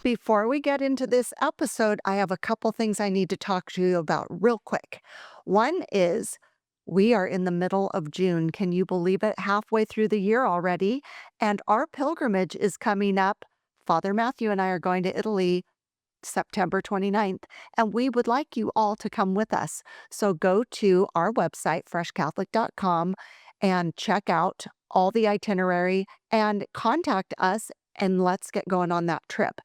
Before we get into this episode, I have a couple things I need to talk to you about real quick. One is we are in the middle of June. Can you believe it? Halfway through the year already. And our pilgrimage is coming up. Father Matthew and I are going to Italy September 29th, and we would like you all to come with us. So go to our website, freshcatholic.com, and check out all the itinerary and contact us, and let's get going on that trip.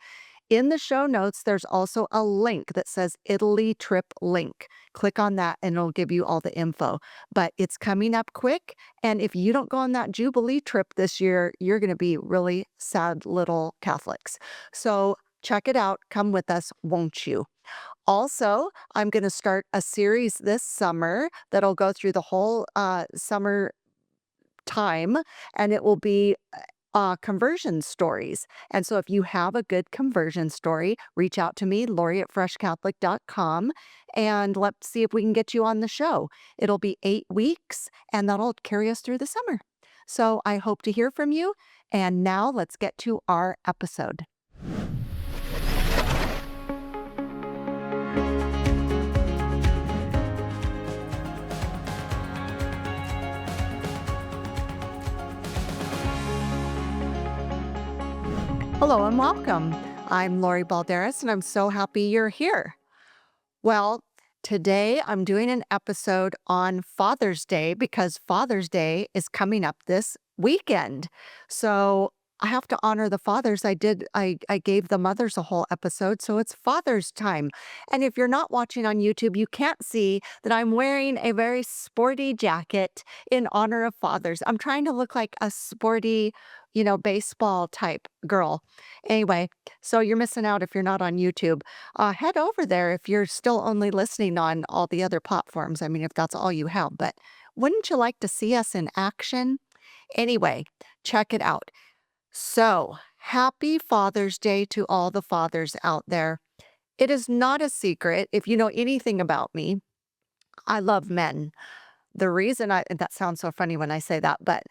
In the show notes, there's also a link that says Italy trip link. Click on that and it'll give you all the info. But it's coming up quick. And if you don't go on that Jubilee trip this year, you're going to be really sad little Catholics. So check it out. Come with us, won't you? Also, I'm going to start a series this summer that'll go through the whole summer time, and it will be conversion stories. And so if you have a good conversion story, reach out to me, Lori@freshcatholic.com, and let's see if we can get you on the show. It'll be 8 weeks, and that'll carry us through the summer. So I hope to hear from you. And now let's get to our episode. Hello and welcome. I'm Lori Balderas, and I'm so happy you're here. Well, today I'm doing an episode on Father's Day because Father's Day is coming up this weekend. So I have to honor the fathers. I gave the mothers a whole episode, so it's Father's time. And if you're not watching on YouTube, you can't see that I'm wearing a very sporty jacket in honor of fathers. I'm trying to look like a sporty, baseball type girl. Anyway, so you're missing out if you're not on YouTube. Head over there if you're still only listening on all the other platforms. I mean, if that's all you have, but wouldn't you like to see us in action? Anyway, check it out. So, happy Father's Day to all the fathers out there. It is not a secret, if you know anything about me, I love men. The reason and that sounds so funny when I say that, but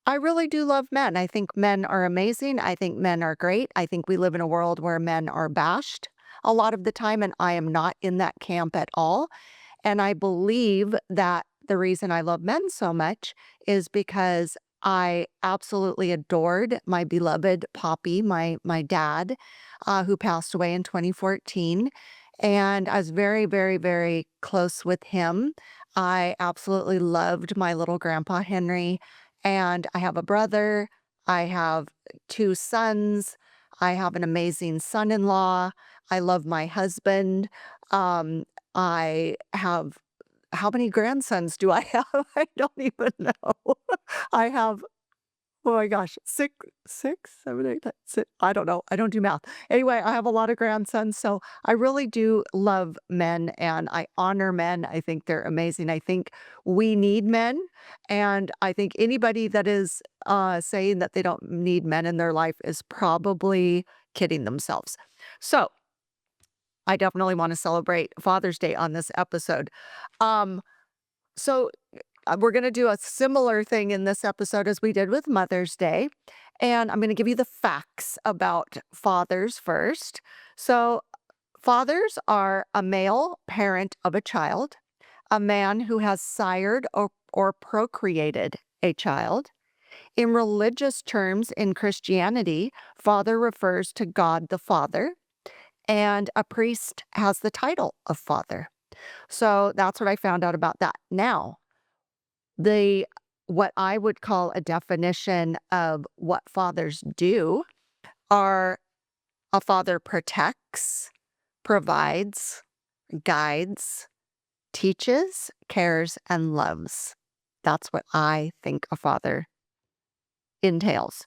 I really do love men. I think men are amazing. I think men are great. I think we live in a world where men are bashed a lot of the time, and I am not in that camp at all. And I believe that the reason I love men so much is because I absolutely adored my beloved Poppy, my dad, who passed away in 2014. And I was very, very, very close with him. I absolutely loved my little grandpa, Henry. And I have a brother. I have 2 sons. I have an amazing son-in-law. I love my husband. I have how many grandsons do I have? I don't even know. I have, oh my gosh, six, 7, 8, 9, six. I don't know. I don't do math. Anyway, I have a lot of grandsons. So I really do love men and I honor men. I think they're amazing. I think we need men. And I think anybody that is saying that they don't need men in their life is probably kidding themselves. So I definitely want to celebrate Father's Day on this episode. Um, so we're going to do a similar thing in this episode as we did with Mother's Day. And I'm going to give you the facts about fathers first. So fathers are a male parent of a child, a man who has sired or procreated a child. In religious terms in Christianity, father refers to God the Father, and a priest has the title of father. So that's what I found out about that. Now, what I would call a definition of what fathers do are a father protects, provides, guides, teaches, cares, and loves. That's what I think a father entails.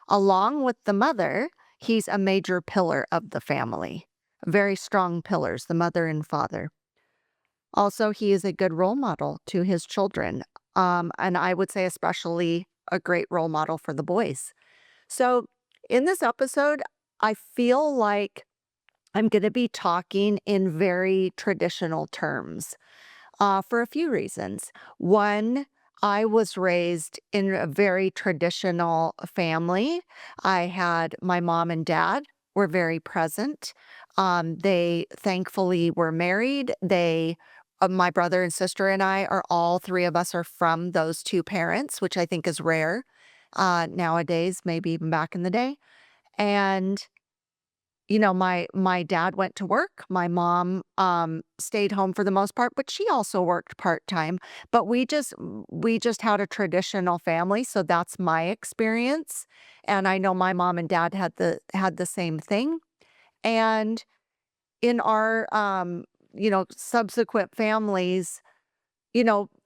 Along with the mother, he's a major pillar of the family. Very strong pillars, the mother and father. Also, he is a good role model to his children. And I would say especially a great role model for the boys. So in this episode, I feel like I'm going to be talking in very traditional terms for a few reasons. One, I was raised in a very traditional family. I had my mom and dad were very present. They thankfully were married. My brother and sister and I are all three of us are from those two parents, which I think is rare nowadays, maybe even back in the day. And my dad went to work. My mom stayed home for the most part, but she also worked part-time. But we just had a traditional family, so that's my experience. And I know my mom and dad had the same thing. And in our subsequent families,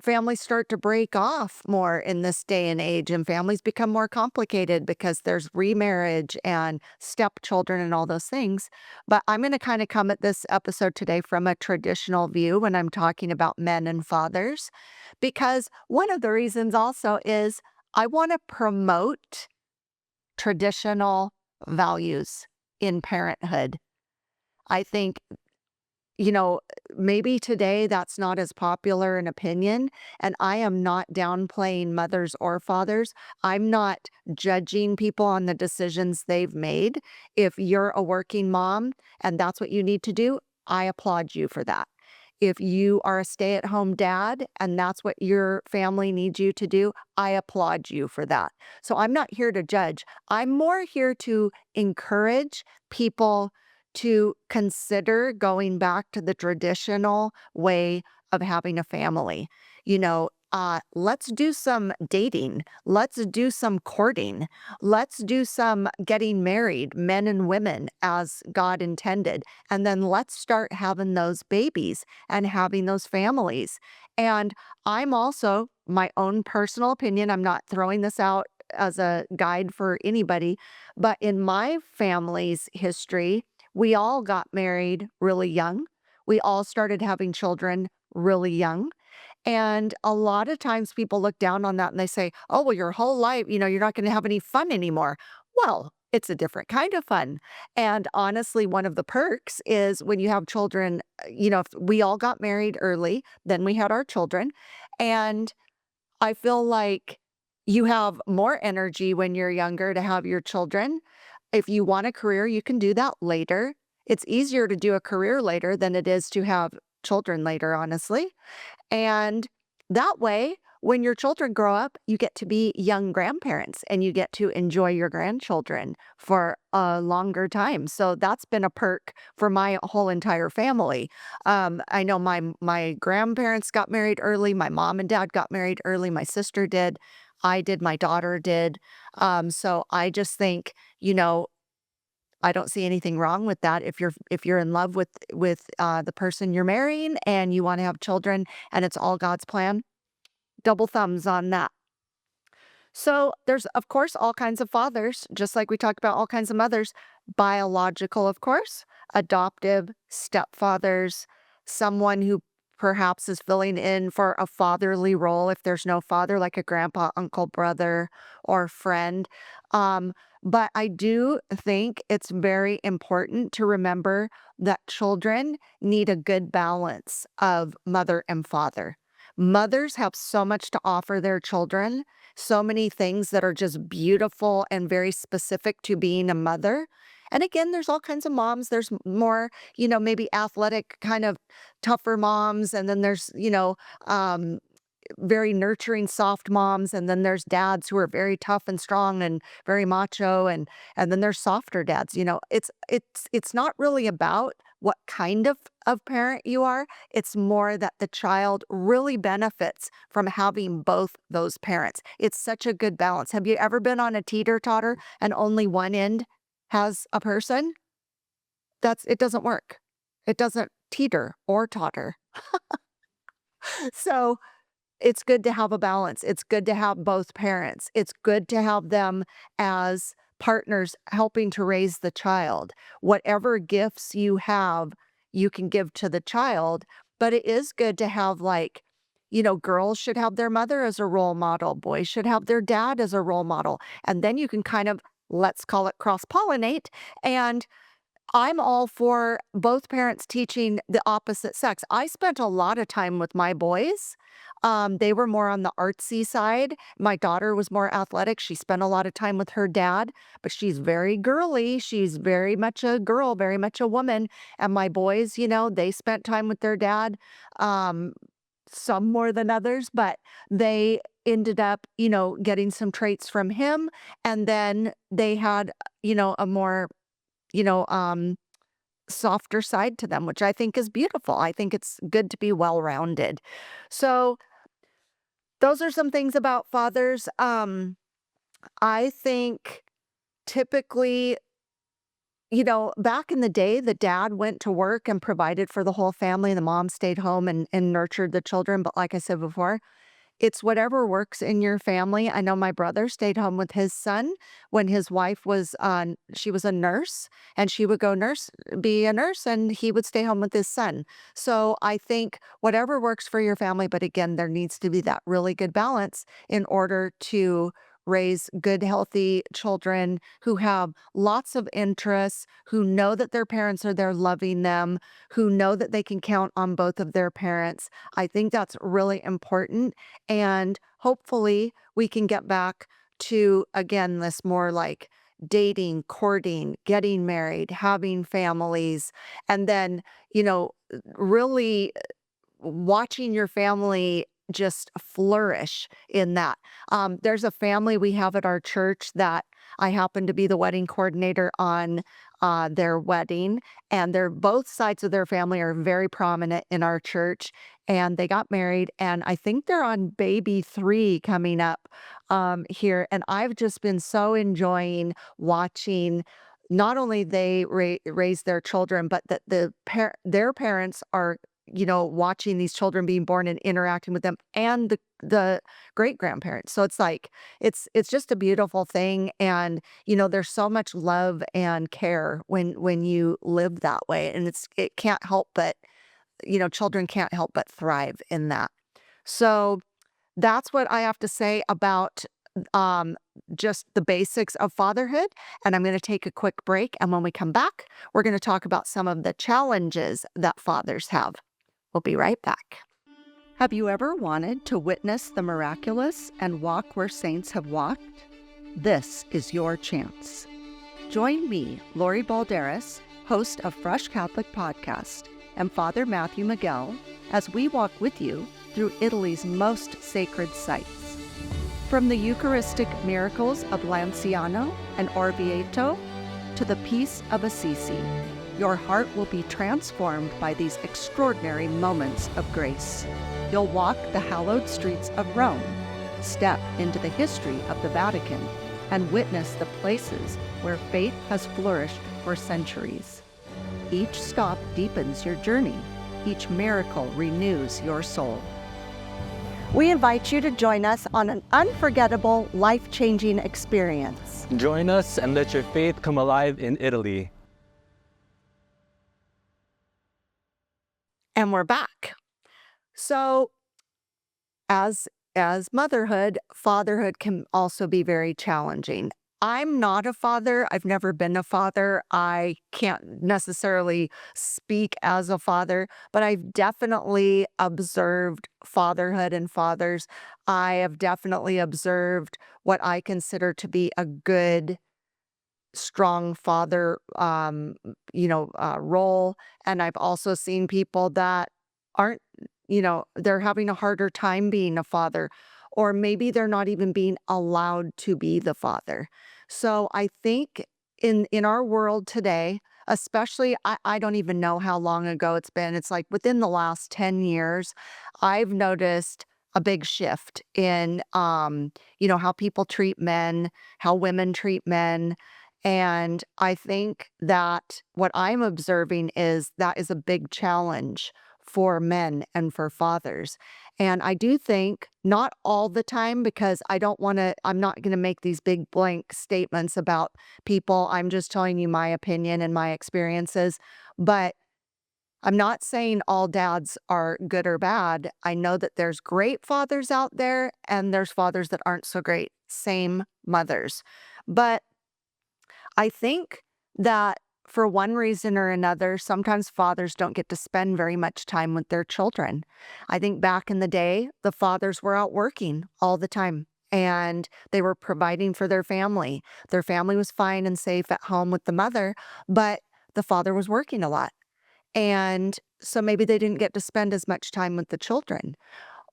families start to break off more in this day and age, and families become more complicated because there's remarriage and stepchildren and all those things. But I'm going to kind of come at this episode today from a traditional view when I'm talking about men and fathers, because one of the reasons also is I want to promote traditional values in parenthood. I think you know, maybe today that's not as popular an opinion, and I am not downplaying mothers or fathers. I'm not judging people on the decisions they've made. If you're a working mom and that's what you need to do, I applaud you for that. If you are a stay-at-home dad and that's what your family needs you to do, I applaud you for that. So I'm not here to judge. I'm more here to encourage people to consider going back to the traditional way of having a family. Let's do some dating. Let's do some courting. Let's do some getting married, men and women, as God intended. And then let's start having those babies and having those families. And I'm also, my own personal opinion, I'm not throwing this out as a guide for anybody, but in my family's history, we all got married really young. We all started having children really young. And a lot of times people look down on that and they say, oh, well, your whole life, you're not going to have any fun anymore. Well, it's a different kind of fun. And honestly, one of the perks is when you have children, if we all got married early, then we had our children. And I feel like you have more energy when you're younger to have your children. If you want a career, you can do that later. It's easier to do a career later than it is to have children later, honestly. And that way, when your children grow up, you get to be young grandparents and you get to enjoy your grandchildren for a longer time. So that's been a perk for my whole entire family. I know my grandparents got married early. My mom and dad got married early. My sister did. I did. My daughter did. So I just think, I don't see anything wrong with that. If you're in love with the person you're marrying and you want to have children and it's all God's plan, double thumbs on that. So there's, of course, all kinds of fathers, just like we talked about all kinds of mothers, biological, of course, adoptive, stepfathers, someone who perhaps is filling in for a fatherly role if there's no father, like a grandpa, uncle, brother, or friend. But I do think it's very important to remember that children need a good balance of mother and father. Mothers have so much to offer their children, so many things that are just beautiful and very specific to being a mother. And again, there's all kinds of moms. There's more, maybe athletic, kind of tougher moms. And then there's, very nurturing, soft moms, and then there's dads who are very tough and strong and very macho, and then there's softer dads. It's not really about what kind of parent you are. It's more that the child really benefits from having both those parents. It's such a good balance. Have you ever been on a teeter-totter and only one end has a person? It doesn't work. It doesn't teeter or totter. So it's good to have a balance. It's good to have both parents. It's good to have them as partners helping to raise the child. Whatever gifts you have, you can give to the child. But it is good to have, like, girls should have their mother as a role model. Boys should have their dad as a role model. And then you can kind of, let's call it cross pollinate, and I'm all for both parents teaching the opposite sex. I spent a lot of time with my boys. They were more on the artsy side. My daughter was more athletic. She spent a lot of time with her dad, but she's very girly. She's very much a girl, very much a woman. And my boys, they spent time with their dad, um, some more than others, but they ended up, getting some traits from him. And then they had, a more you know, um, softer side to them, which I think is beautiful. I think it's good to be well-rounded. So those are some things about fathers. I think typically, back in the day, the dad went to work and provided for the whole family, and the mom stayed home and nurtured the children. But like I said before, it's whatever works in your family. I know my brother stayed home with his son when his wife was she was a nurse, and she would be a nurse, and he would stay home with his son. So I think whatever works for your family, but again, there needs to be that really good balance in order to raise good, healthy children who have lots of interests, who know that their parents are there loving them, who know that they can count on both of their parents. I think that's really important. And hopefully, we can get back to, again, this more like dating, courting, getting married, having families, and then, really watching your family just flourish in that. There's a family we have at our church that I happen to be the wedding coordinator on their wedding, and they're both sides of their family are very prominent in our church. And they got married, and I think they're on baby 3 coming up here. And I've just been so enjoying watching not only they raise their children, but that their parents are watching these children being born and interacting with them and the great grandparents. So it's like it's just a beautiful thing. And there's so much love and care when you live that way. And it can't help but, children can't help but thrive in that. So that's what I have to say about um just the basics of fatherhood. And I'm going to take a quick break, and when we come back, we're going to talk about some of the challenges that fathers have. We'll be right back. Have you ever wanted to witness the miraculous and walk where saints have walked? This is your chance. Join me, Lori Balderas, host of Fresh Catholic Podcast, and Father Matthew Miguel, as we walk with you through Italy's most sacred sites. From the Eucharistic miracles of Lanciano and Orvieto to the peace of Assisi, your heart will be transformed by these extraordinary moments of grace. You'll walk the hallowed streets of Rome, step into the history of the Vatican, and witness the places where faith has flourished for centuries. Each stop deepens your journey. Each miracle renews your soul. We invite you to join us on an unforgettable, life-changing experience. Join us and let your faith come alive in Italy. And we're back. So as motherhood, fatherhood can also be very challenging. I'm not a father. I've never been a father. I can't necessarily speak as a father, but I've definitely observed fatherhood and fathers. I have definitely observed what I consider to be a good, strong father, role. And I've also seen people that aren't, they're having a harder time being a father, or maybe they're not even being allowed to be the father. So I think in our world today, especially, I don't even know how long ago it's been. It's like within the last 10 years, I've noticed a big shift in, how people treat men, how women treat men. And I think that what I'm observing is that is a big challenge for men and for fathers. And I do think not all the time, because I'm not going to make these big blank statements about people. I'm just telling you my opinion and my experiences. But I'm not saying all dads are good or bad. I know that there's great fathers out there, and there's fathers that aren't so great. Same mothers. But I think that for one reason or another, sometimes fathers don't get to spend very much time with their children. I think back in the day, the fathers were out working all the time and they were providing for their family. Their family was fine and safe at home with the mother, but the father was working a lot. And so maybe they didn't get to spend as much time with the children.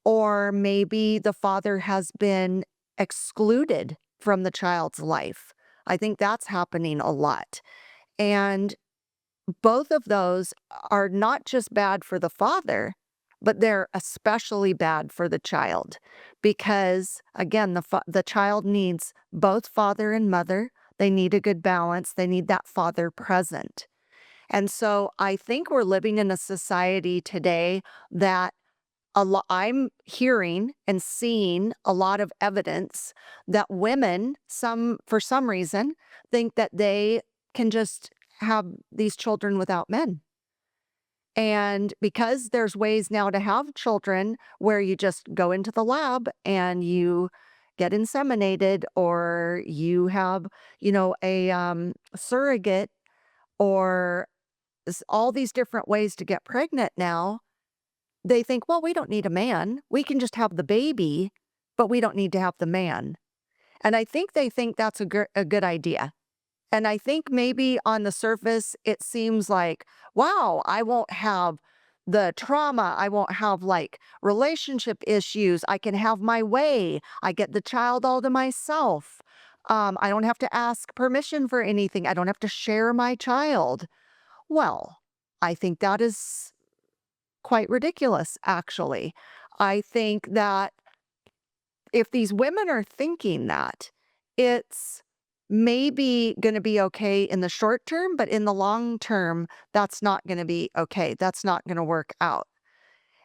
Or maybe the father has been excluded from the child's life. I think that's happening a lot. And both of those are not just bad for the father, but they're especially bad for the child because, again, the child needs both father and mother. They need a good balance. They need that father present. And so I think we're living in a society today that I'm hearing and seeing a lot of evidence that women, for some reason, think that they can just have these children without men. And because there's ways now to have children where you just go into the lab and you get inseminated or you have, a surrogate or all these different ways to get pregnant now, they think, well, we don't need a man. We can just have the baby, but we don't need to have the man. And I think they think that's a good idea. And I think maybe on the surface, it seems like, wow, I won't have the trauma. I won't have like relationship issues. I can have my way. I get the child all to myself. I don't have to ask permission for anything. I don't have to share my child. Well, I think that is quite ridiculous, actually. I think that if these women are thinking that, it's maybe going to be okay in the short term, but in the long term, that's not going to be okay. That's not going to work out.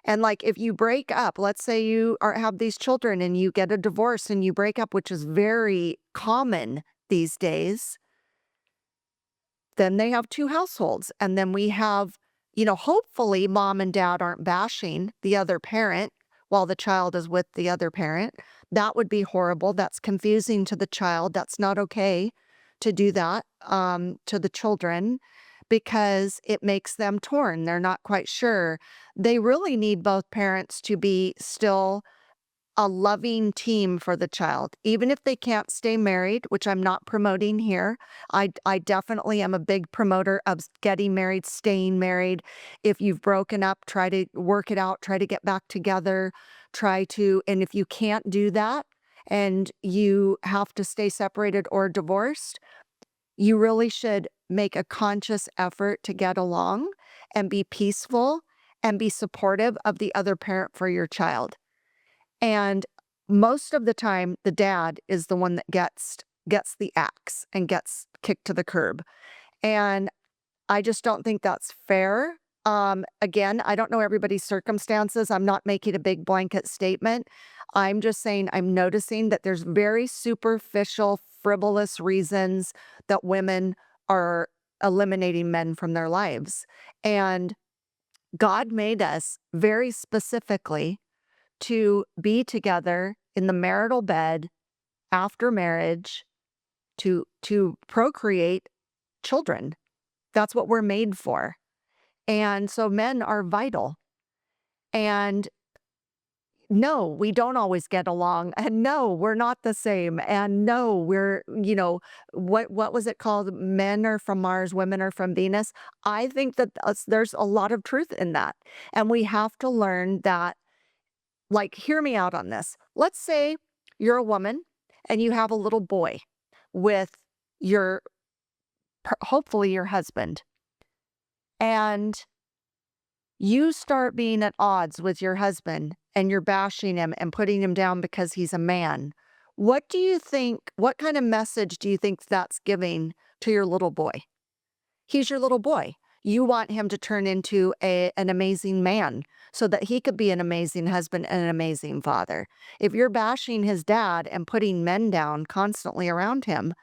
And like if you break up, let's say have these children and you get a divorce and you break up, which is very common these days, then they have 2 households, and then we have hopefully mom and dad aren't bashing the other parent while the child is with the other parent. That would be horrible, that's confusing to the child, that's not okay to do that, to the children because it makes them torn, they're not quite sure. They really need both parents to be still a loving team for the child, even if they can't stay married, which I'm not promoting here. I definitely am a big promoter of getting married, staying married. If you've broken up, try to work it out, try to get back together, and if you can't do that and you have to stay separated or divorced, you really should make a conscious effort to get along and be peaceful and be supportive of the other parent for your child. And most of the time, the dad is the one that gets the axe and gets kicked to the curb. And I just don't think that's fair. Again, I don't know everybody's circumstances. I'm not making a big blanket statement. I'm just saying I'm noticing that there's very superficial, frivolous reasons that women are eliminating men from their lives. And God made us very specifically to be together in the marital bed after marriage to procreate children. That's what we're made for. And so men are vital. And no, we don't always get along. And no, we're not the same. And no, what was it called? Men are from Mars, women are from Venus. I think that there's a lot of truth in that. And we have to learn that. Like, hear me out on this. Let's say you're a woman and you have a little boy with your, hopefully your husband, and you start being at odds with your husband and you're bashing him and putting him down because he's a man. What kind of message do you think that's giving to your little boy? He's your little boy. You want him to turn into an amazing man so that he could be an amazing husband and an amazing father. If you're bashing his dad and putting men down constantly around him,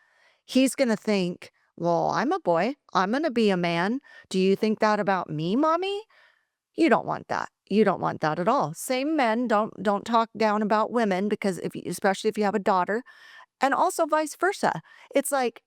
he's going to think, well, I'm a boy. I'm going to be a man. Do you think that about me, mommy? You don't want that. You don't want that at all. Same men don't talk down about women because especially if you have a daughter, and also vice versa. It's like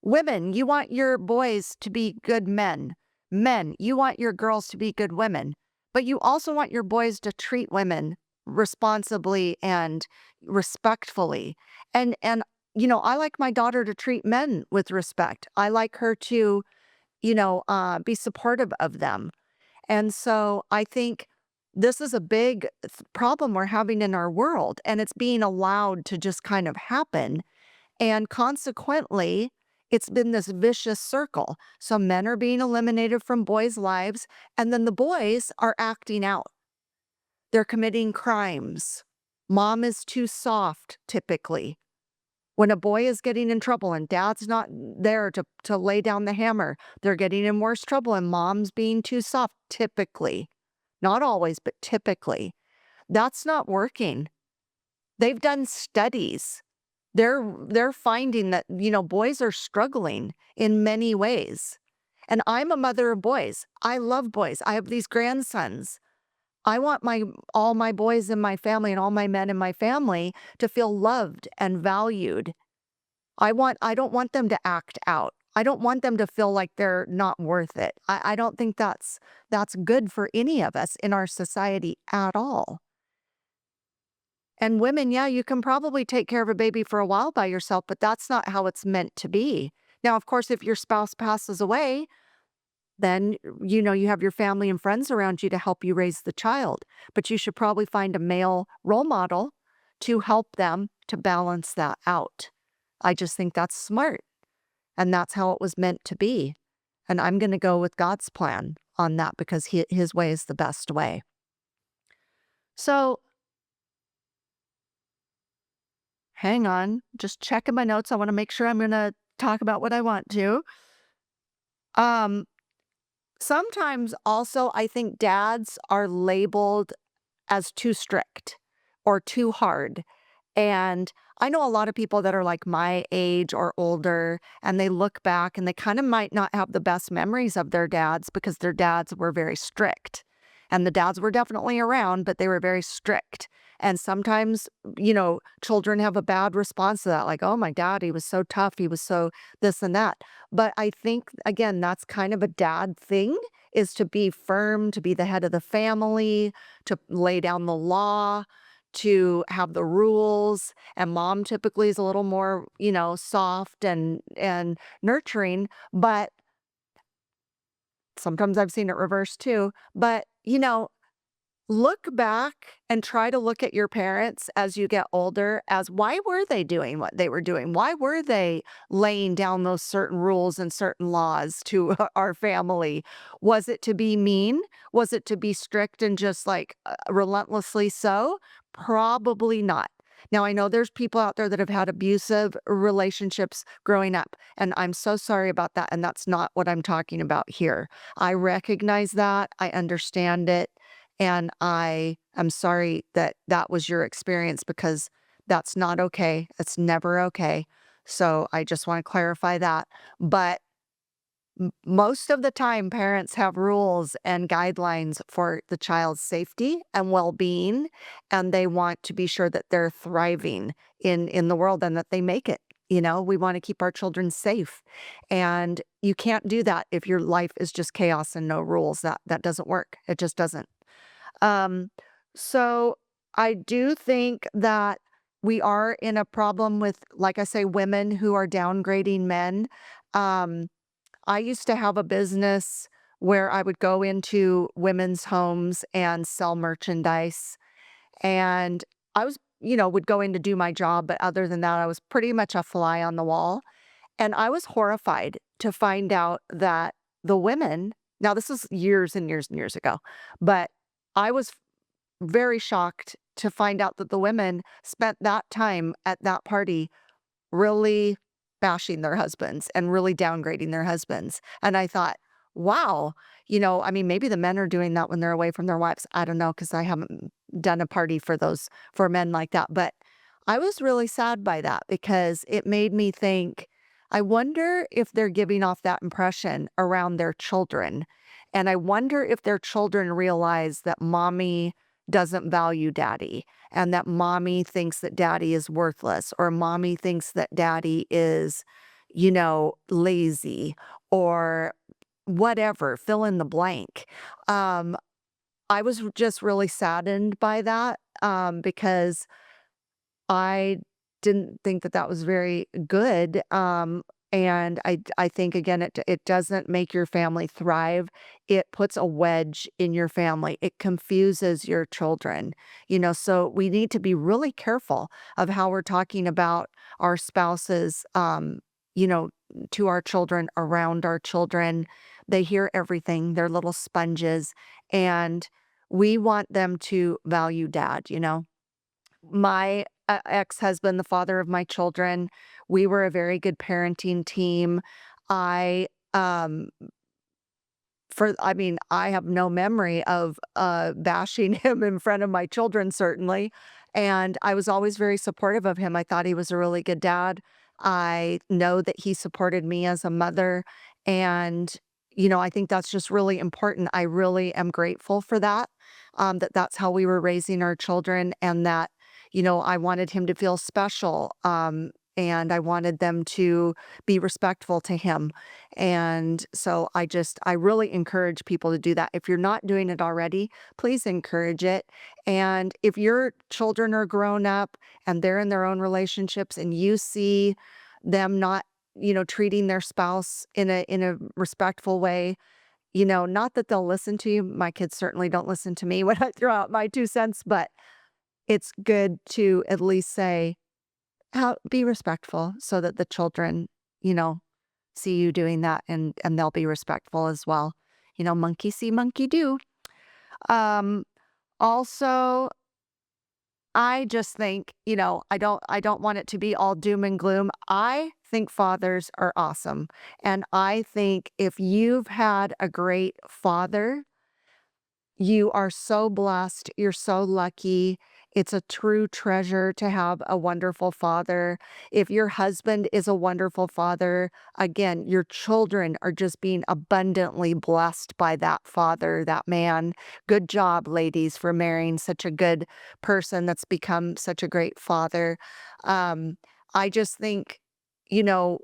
Women, you want your boys to be good men. Men, you want your girls to be good women. But you also want your boys to treat women responsibly and respectfully. And I like my daughter to treat men with respect. I like her to, be supportive of them. And so I think this is a big problem we're having in our world, and it's being allowed to just kind of happen. And consequently, it's been this vicious circle. So men are being eliminated from boys' lives, and then the boys are acting out. They're committing crimes. Mom is too soft, typically. When a boy is getting in trouble and dad's not there to lay down the hammer, they're getting in worse trouble and mom's being too soft, typically. Not always, but typically. That's not working. They've done studies. They're finding that, boys are struggling in many ways. And I'm a mother of boys. I love boys. I have these grandsons. I want all my boys in my family and all my men in my family to feel loved and valued. I don't want them to act out. I don't want them to feel like they're not worth it. I don't think that's good for any of us in our society at all. And women, yeah, you can probably take care of a baby for a while by yourself, but that's not how it's meant to be. Now, of course, if your spouse passes away, then you have your family and friends around you to help you raise the child. But you should probably find a male role model to help them to balance that out. I just think that's smart. And that's how it was meant to be. And I'm going to go with God's plan on that because his way is the best way. So hang on, just checking my notes. I want to make sure I'm going to talk about what I want to. Um, Sometimes also I think dads are labeled as too strict or too hard. And I know a lot of people that are like my age or older, and they look back and they kind of might not have the best memories of their dads because their dads were very strict. And the dads were definitely around, but they were very strict. And sometimes, children have a bad response to that, like, oh, my dad, he was so tough. He was so this and that. But I think, again, that's kind of a dad thing is to be firm, to be the head of the family, to lay down the law, to have the rules. And mom typically is a little more, soft and nurturing, but sometimes I've seen it reversed too. But, look back and try to look at your parents as you get older as why were they doing what they were doing? Why were they laying down those certain rules and certain laws to our family? Was it to be mean? Was it to be strict and just like relentlessly so? Probably not. Now, I know there's people out there that have had abusive relationships growing up, and I'm so sorry about that. And that's not what I'm talking about here. I recognize that. I understand it. And I am sorry that that was your experience because that's not okay. It's never okay. So I just want to clarify that. But most of the time, parents have rules and guidelines for the child's safety and well-being, and they want to be sure that they're thriving in the world and that they make it. We want to keep our children safe, and you can't do that if your life is just chaos and no rules. That doesn't work. It just doesn't. Um, so I do think that we are in a problem with, like I say, women who are downgrading men. Um, I used to have a business where I would go into women's homes and sell merchandise. And I was, would go in to do my job. But other than that, I was pretty much a fly on the wall. And I was horrified to find out that the women, now this is years and years and years ago, but I was very shocked to find out that the women spent that time at that party really bashing their husbands and really downgrading their husbands. And I thought, wow, I mean, maybe the men are doing that when they're away from their wives. I don't know because I haven't done a party for men like that. But I was really sad by that because it made me think, I wonder if they're giving off that impression around their children. And I wonder if their children realize that mommy doesn't value daddy and that mommy thinks that daddy is worthless or mommy thinks that daddy is, lazy or whatever, fill in the blank. Um, I was just really saddened by that, because I didn't think that that was very good, and I think, again, it doesn't make your family thrive. It puts a wedge in your family. It confuses your children, so we need to be really careful of how we're talking about our spouses, you know, to our children, around our children. They hear everything. They're little sponges, and we want them to value dad. My, ex-husband, the father of my children, we were a very good parenting team. I, I mean, I have no memory of, bashing him in front of my children, certainly, and I was always very supportive of him. I thought he was a really good dad. I know that he supported me as a mother, and, I think that's just really important. I really am grateful for that, that that's how we were raising our children, and that, I wanted him to feel special, and I wanted them to be respectful to him. And so I really encourage people to do that. If you're not doing it already, please encourage it. And if your children are grown up and they're in their own relationships and you see them not, treating their spouse in a respectful way, not that they'll listen to you. My kids certainly don't listen to me when I throw out my 2 cents, but it's good to at least say, how be respectful so that the children, you know, see you doing that, and they'll be respectful as well. Monkey see, monkey do. Um, Also, I just think, I don't want it to be all doom and gloom. I think fathers are awesome. And I think if you've had a great father, you are so blessed. You're so lucky. It's a true treasure to have a wonderful father. If your husband is a wonderful father, again, your children are just being abundantly blessed by that father, that man. Good job, ladies, for marrying such a good person that's become such a great father. I just think, you know,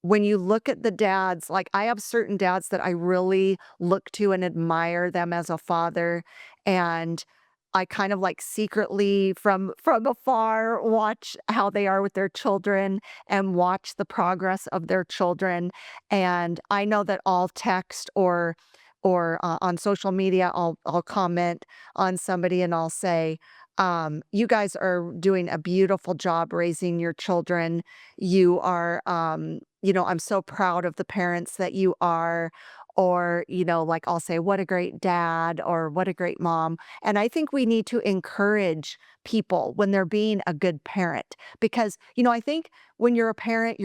when you look at the dads, like, I have certain dads that I really look to and admire them as a father, and I kind of, like, secretly from afar watch how they are with their children and watch the progress of their children, and I know that I'll text or on social media, I'll comment on somebody and I'll say, "You guys are doing a beautiful job raising your children. You are, I'm so proud of the parents that you are." Or, like I'll say, what a great dad or what a great mom. And I think we need to encourage people when they're being a good parent because, I think when you're a parent,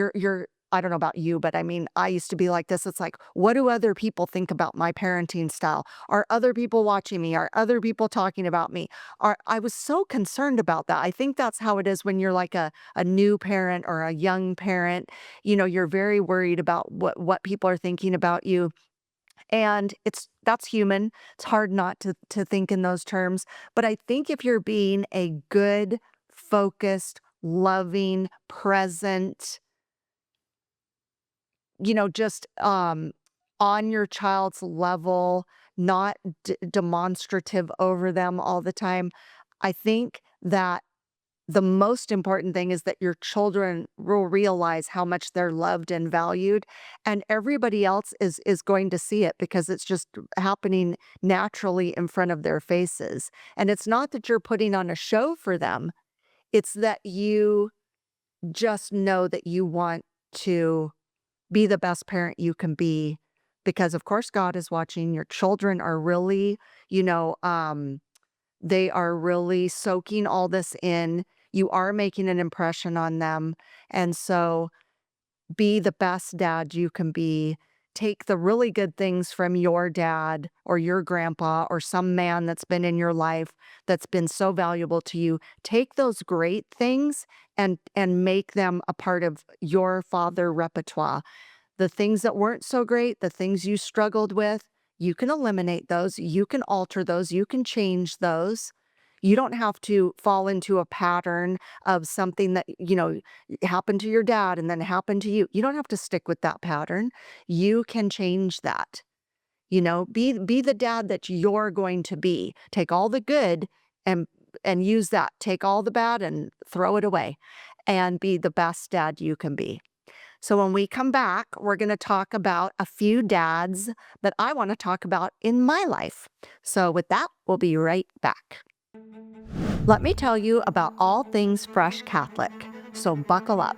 I don't know about you, but I mean, I used to be like this. It's like, what do other people think about my parenting style? Are other people watching me? Are other people talking about me? I was so concerned about that. I think that's how it is when you're like a new parent or a young parent. You're very worried about what people are thinking about you. And that's human. It's hard not to think in those terms. But I think if you're being a good, focused, loving, present, just on your child's level, not demonstrative over them all the time. I think that the most important thing is that your children will realize how much they're loved and valued, and everybody else is going to see it because it's just happening naturally in front of their faces. And it's not that you're putting on a show for them, it's that you just know that you want to be the best parent you can be because of course God is watching. Your children are really, you know, they are really soaking all this in. You are making an impression on them. And so be the best dad you can be. Take the really good things from your dad or your grandpa or some man that's been in your life that's been so valuable to you. Take those great things and make them a part of your father repertoire. The things that weren't so great, the things you struggled with, you can eliminate those, you can alter those, you can change those. You don't have to fall into a pattern of something that, happened to your dad and then happened to you. You don't have to stick with that pattern. You can change that. Be the dad that you're going to be. Take all the good and use that. Take all the bad and throw it away and be the best dad you can be. So when we come back, we're going to talk about a few dads that I want to talk about in my life. So with that, we'll be right back. Let me tell you about all things Fresh Catholic. So buckle up.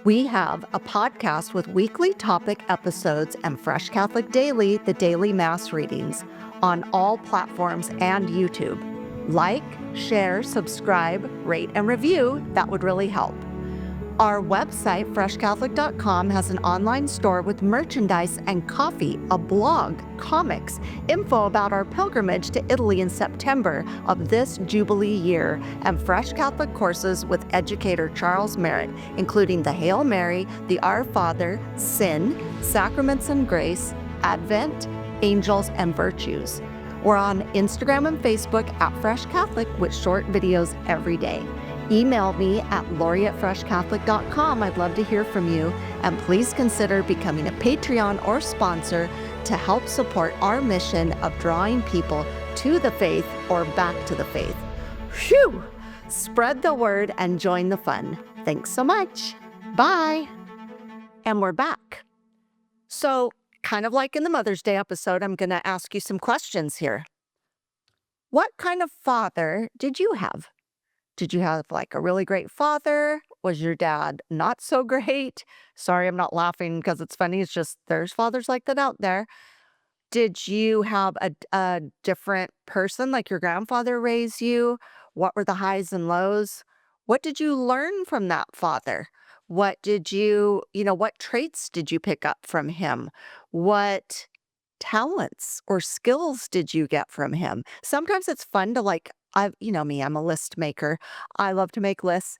We have a podcast with weekly topic episodes and Fresh Catholic Daily, the daily Mass readings, on all platforms and YouTube. Like, share, subscribe, rate, and review. That would really help. Our website, freshcatholic.com, has an online store with merchandise and coffee, a blog, comics, info about our pilgrimage to Italy in September of this Jubilee year, and Fresh Catholic courses with educator Charles Merritt, including the Hail Mary, the Our Father, Sin, Sacraments and Grace, Advent, Angels, and Virtues. We're on Instagram and Facebook at Fresh Catholic with short videos every day. Email me at lori@freshcatholic.com. I'd love to hear from you. And please consider becoming a Patreon or sponsor to help support our mission of drawing people to the faith or back to the faith. Phew! Spread the word and join the fun. Thanks so much. Bye. And we're back. So, kind of like in the Mother's Day episode, I'm going to ask you some questions here. What kind of father did you have? Did you have like a really great father? Was your dad not so great? Sorry, I'm not laughing because it's funny. It's just there's fathers like that out there. Did you have a different person like your grandfather raised you? What were the highs and lows? What did you learn from that father? What did what traits did you pick up from him? What talents or skills did you get from him? Sometimes it's fun to me, I'm a list maker. I love to make lists.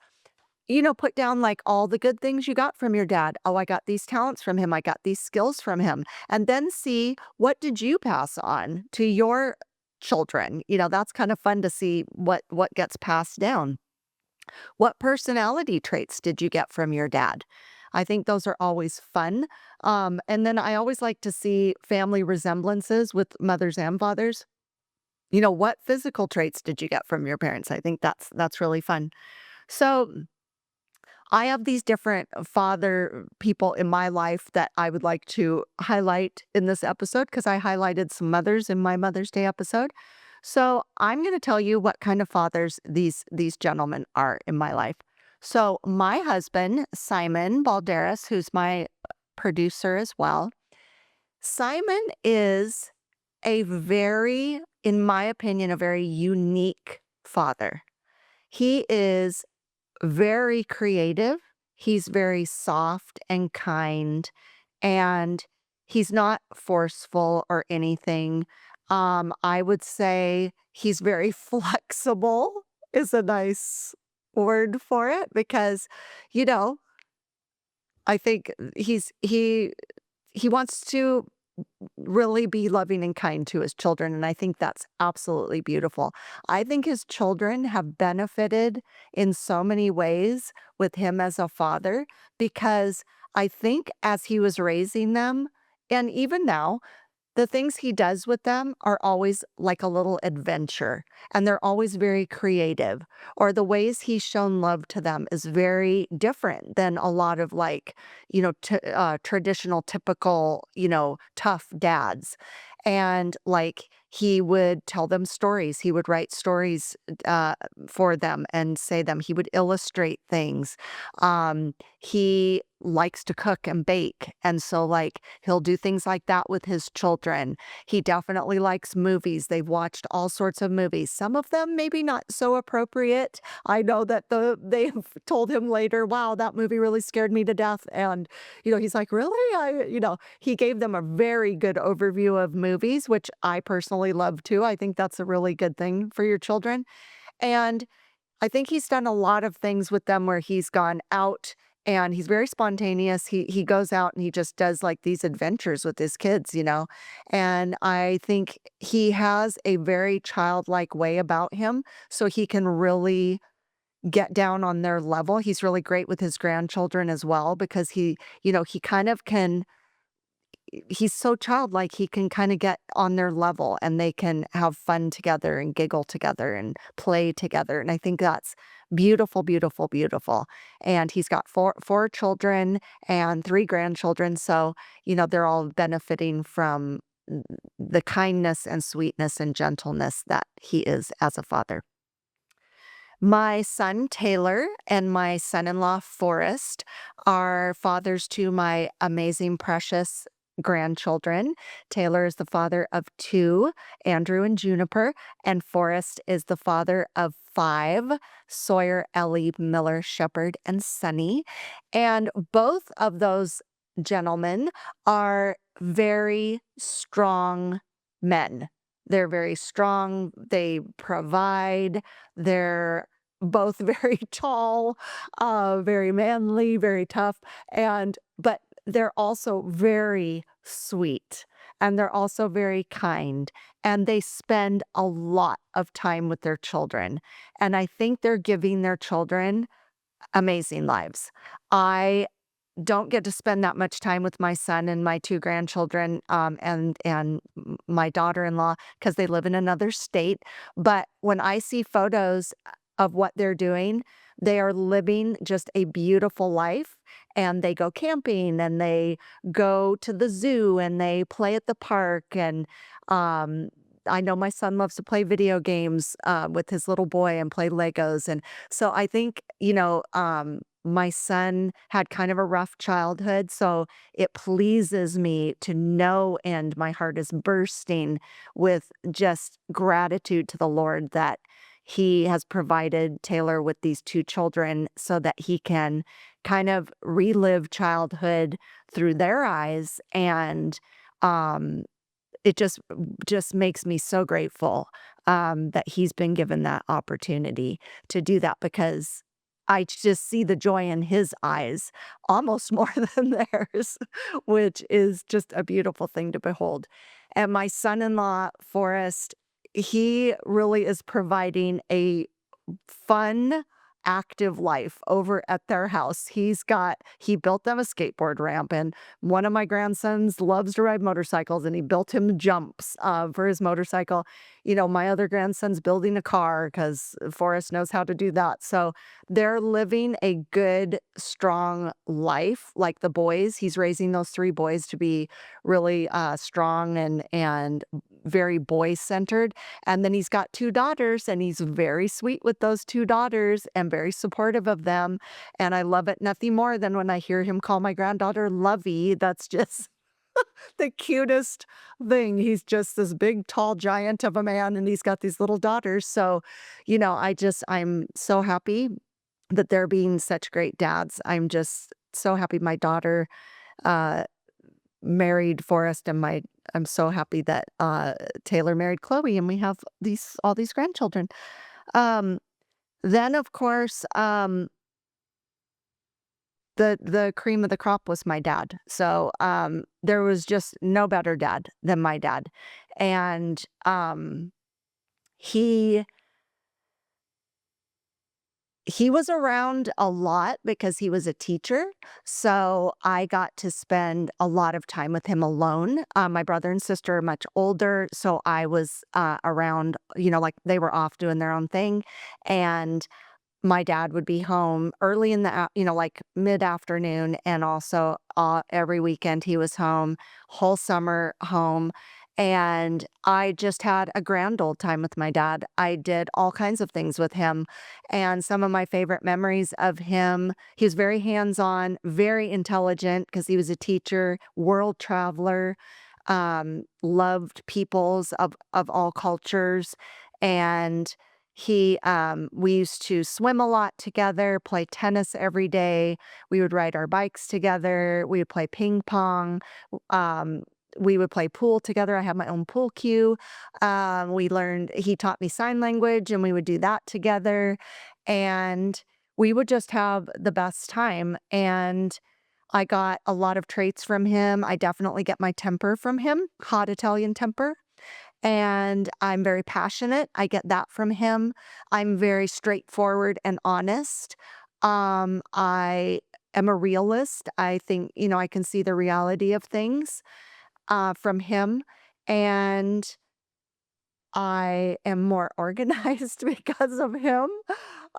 Put down like all the good things you got from your dad. Oh, I got these talents from him. I got these skills from him. And then see what did you pass on to your children? That's kind of fun to see what gets passed down. What personality traits did you get from your dad? I think those are always fun. And then I always like to see family resemblances with mothers and fathers. What physical traits did you get from your parents? I think that's really fun. So I have these different father people in my life that I would like to highlight in this episode because I highlighted some mothers in my Mother's Day episode. So I'm going to tell you what kind of fathers these gentlemen are in my life. So my husband, Simon Balderas, who's my producer as well, Simon is in my opinion, a very unique father. He is very creative. He's very soft and kind, and he's not forceful or anything. I would say he's very flexible is a nice word for it because, you know, I think he wants to really be loving and kind to his children, and I think that's absolutely beautiful. I think his children have benefited in so many ways with him as a father because I think as he was raising them, and even now, the things he does with them are always like a little adventure, and they're always very creative, or the ways he's shown love to them is very different than a lot of traditional, typical, tough dads. And like he would tell them stories, he would write stories for them and say them, he would illustrate things. He likes to cook and bake. And so, like, he'll do things like that with his children. He definitely likes movies. They've watched all sorts of movies. Some of them maybe not so appropriate. I know that they have told him later, wow, that movie really scared me to death. And, he's like, really? He gave them a very good overview of movies, which I personally love too. I think that's a really good thing for your children. And I think he's done a lot of things with them where he's gone out and he's very spontaneous. He goes out and he just does like these adventures with his kids, and I think he has a very childlike way about him, so he can really get down on their level. He's really great with his grandchildren as well because he kind of can he's so childlike, he can kinda get on their level, and they can have fun together and giggle together and play together, and I think that's beautiful, beautiful, beautiful, and he's got four children and 3 grandchildren, so, they're all benefiting from the kindness and sweetness and gentleness that he is as a father. My son Taylor and my son-in-law Forrest are fathers to my amazing, precious grandchildren. Taylor is the father of 2, Andrew and Juniper, and Forrest is the father of 5, Sawyer, Ellie, Miller, Shepherd, and Sunny. And both of those gentlemen are very strong men. They're very strong. They provide. They're both very tall, very manly, very tough, but they're also very sweet, and they're also very kind, and they spend a lot of time with their children, and I think they're giving their children amazing lives. I don't get to spend that much time with my son and my 2 grandchildren, and my daughter-in-law because they live in another state, but when I see photos of what they're doing, they are living just a beautiful life, and they go camping, and they go to the zoo, and they play at the park, and, um, I know my son loves to play video games, with his little boy and play Legos, and so I think, my son had kind of a rough childhood, so it pleases me to know, and my heart is bursting with just gratitude to the Lord that he has provided Taylor with these 2 children so that he can kind of relive childhood through their eyes, and, um, it just makes me so grateful, that he's been given that opportunity to do that because I just see the joy in his eyes almost more than theirs, which is just a beautiful thing to behold. And my son-in-law, Forrest, he really is providing a fun, active life over at their house. He built them a skateboard ramp, and one of my grandsons loves to ride motorcycles, and he built him jumps, for his motorcycle. My other grandson's building a car because Forrest knows how to do that. So they're living a good, strong life like the boys. He's raising those 3 boys to be really, strong and very boy-centered. And then he's got 2 daughters, and he's very sweet with those 2 daughters and very supportive of them, and I love it nothing more than when I hear him call my granddaughter Lovey. That's just the cutest thing. He's just this big, tall giant of a man, and he's got these little daughters, so, I'm so happy that they're being such great dads. I'm just so happy my daughter, uh married Forrest, and my I'm so happy that, Taylor married Chloe, and we have all these grandchildren. Um, then, of course, the cream of the crop was my dad. So, there was just no better dad than my dad, and, he He was around a lot because he was a teacher, so I got to spend a lot of time with him alone. My brother and sister are much older, so I was, around, like, they were off doing their own thing, and my dad would be home early in the like, mid-afternoon, and also, every weekend he was home, whole summer home, and I just had a grand old time with my dad. I did all kinds of things with him, and some of my favorite memories of him, he was very hands-on, very intelligent because he was a teacher, world traveler, loved peoples of all cultures, and we used to swim a lot together, play tennis every day. We would ride our bikes together. We would play ping pong. Um, we would play pool together. I had my own pool cue. He taught me sign language and we would do that together. And we would just have the best time, and I got a lot of traits from him. I definitely get my temper from him, hot Italian temper, and I'm very passionate. I get that from him. I'm very straightforward and honest. I am a realist. I think, I can see the reality of things from him. And I am more organized because of him.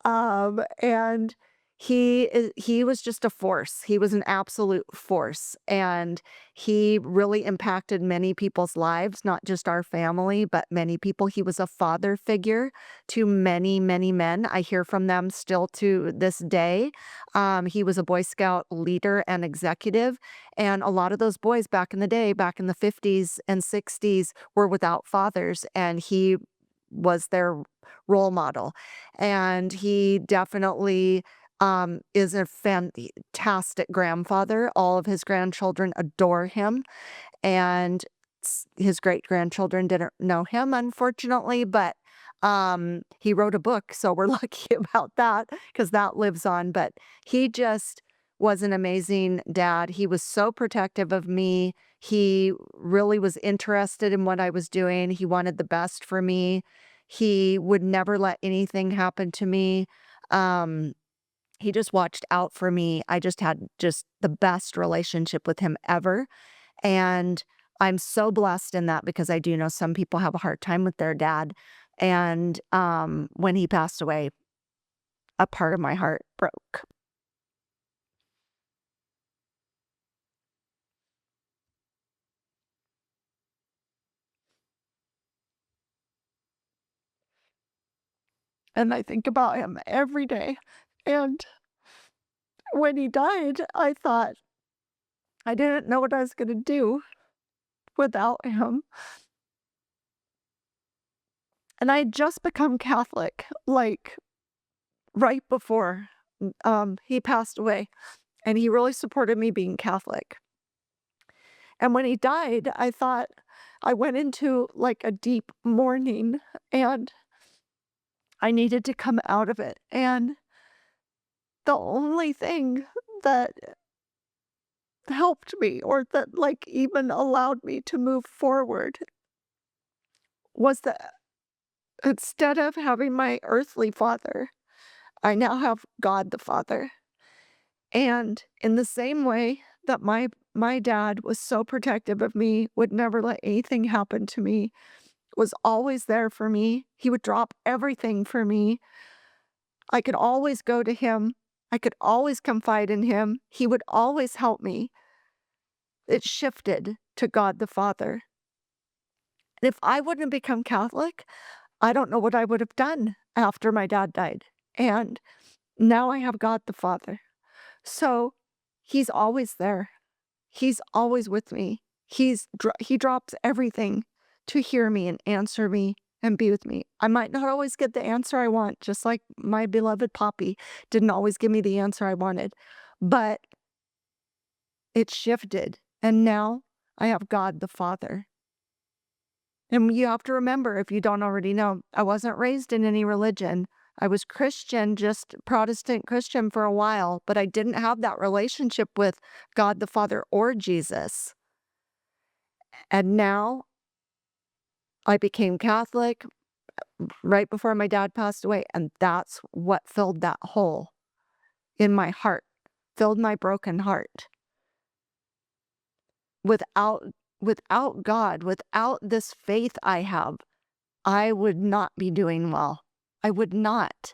And he was just a force. He was an absolute force, and he really impacted many people's lives, not just our family, but many people. He was a father figure to many, many men. I hear from them still to this day. He was a Boy Scout leader and executive, and a lot of those boys back in the day, back in the 50s and 60s, were without fathers, and he was their role model. And he definitely is a fantastic grandfather. All of his grandchildren adore him, and his great grandchildren didn't know him, unfortunately, but he wrote a book, so we're lucky about that because that lives on. But he just was an amazing dad. He was so protective of me. He really was interested in what I was doing. He wanted the best for me. He would never let anything happen to me. Um, he just watched out for me. I just had just the best relationship with him ever. And I'm so blessed in that because I do know some people have a hard time with their dad. And when he passed away, a part of my heart broke. And I think about him every day. And when he died, I thought I didn't know what I was going to do without him. And I had just become Catholic, like right before he passed away. And he really supported me being Catholic. And when he died, I thought I went into like a deep mourning, and I needed to come out of it. And the only thing that helped me, or that like even allowed me to move forward, was that instead of having my earthly father, I now have God the Father. And in the same way that my dad was so protective of me, would never let anything happen to me, was always there for me. He would drop everything for me. I could always go to him. I could always confide in him. He would always help me. It shifted to God the Father. And if I wouldn't have become Catholic, I don't know what I would have done after my dad died. And now I have God the Father. So he's always there. He's always with me. He drops everything to hear me and answer me and be with me. I might not always get the answer I want, just like my beloved Poppy didn't always give me the answer I wanted, but it shifted, and now I have God the Father. And you have to remember, if you don't already know, I wasn't raised in any religion. I was Christian, just Protestant Christian for a while, but I didn't have that relationship with God the Father or Jesus. And now I became Catholic right before my dad passed away, and that's what filled that hole in my heart, filled my broken heart. Without without God, without this faith I have, I would not be doing well. I would not.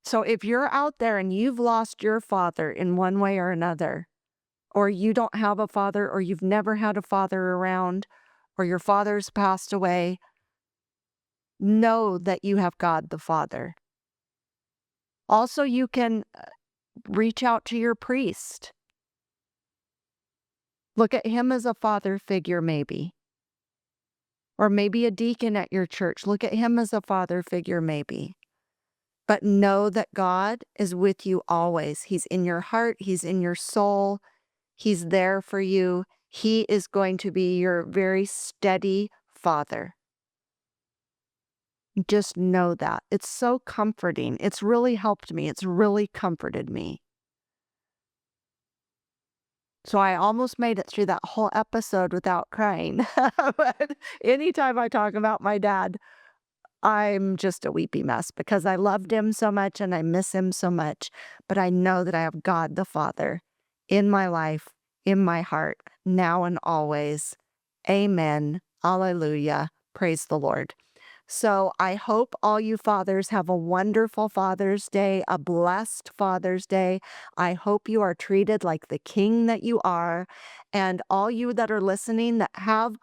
So if you're out there and you've lost your father in one way or another, or you don't have a father, or you've never had a father around, or your father's passed away, know that you have God the Father. Also, you can reach out to your priest. Look at him as a father figure, maybe. Or maybe a deacon at your church. Look at him as a father figure, maybe. But know that God is with you always. He's in your heart, He's in your soul, He's there for you. He is going to be your very steady father. Just know that. It's so comforting. It's really helped me. It's really comforted me. So I almost made it through that whole episode without crying. But anytime I talk about my dad, I'm just a weepy mess because I loved him so much and I miss him so much. But I know that I have God the Father in my life, in my heart, now and always. Amen. Alleluia. Praise the Lord. So I hope all you fathers have a wonderful Father's Day, a blessed Father's Day. I hope you are treated like the king that you are. And all you that are listening that have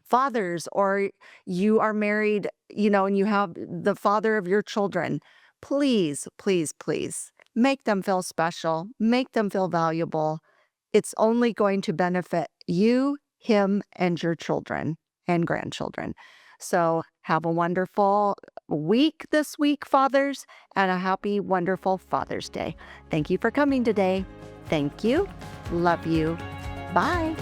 fathers or you are married, and you have the father of your children, please, please, please make them feel special, make them feel valuable. It's only going to benefit you, him, and your children and grandchildren. So have a wonderful week this week, fathers, and a happy, wonderful Father's Day. Thank you for coming today. Thank you. Love you. Bye.